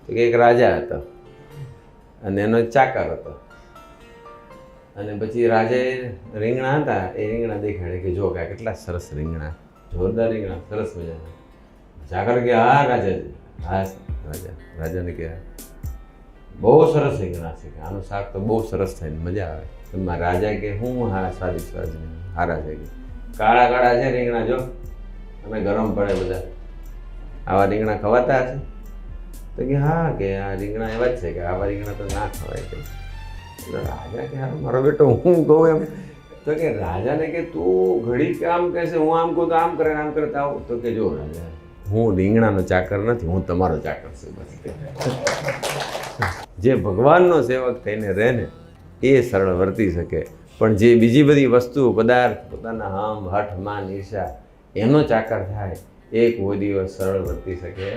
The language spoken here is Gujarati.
તો કે એક રાજા હતો અને એનો એક ચાકર હતો. અને પછી રાજાએ રીંગણા હતા, એ રીંગણા દેખાડે કે જો કે આ કેટલા સરસ રીંગણા, જોરદાર રીંગણા, સરસ મજાના. ચાકર કે હા રાજાજી, હા રાજાને કે બહુ સરસ રીંગણા છે, કે આનું શાક તો બહુ સરસ થાય, મજા આવે. એમાં રાજા કે હું હા સ્વાદિષ્ટ હારા છે, કે કાળા કાળા છે રીંગણા, જો અમે ગરમ પડે બધા, આવા રીંગણા ખવાતા હશે? તો કે હા, કે આ રીંગણા એવા જ છે, કે આવા રીંગણા તો ના ખવાય. કે રાજા કે હા મારો બેટો હું કહું એમ. તો કે રાજાને કે તું ઘડી આમ કહેશે, હું આમ કહું તો આમ કરે, આમ કરે તો આવું. તો કે જો રાજા, હું રીંગણાનો ચાકર નથી, હું તમારો ચાકર છું બસ. જે ભગવાનનો સેવક થઈને રહે ને એ સરળ વર્તી શકે, પણ જે બીજી બધી વસ્તુ પદાર્થ પોતાના હમ હઠ માન ઈર્ષા એનો ચાકર થાય એ કોઈ દિવસ સરળ વર્તી શકે.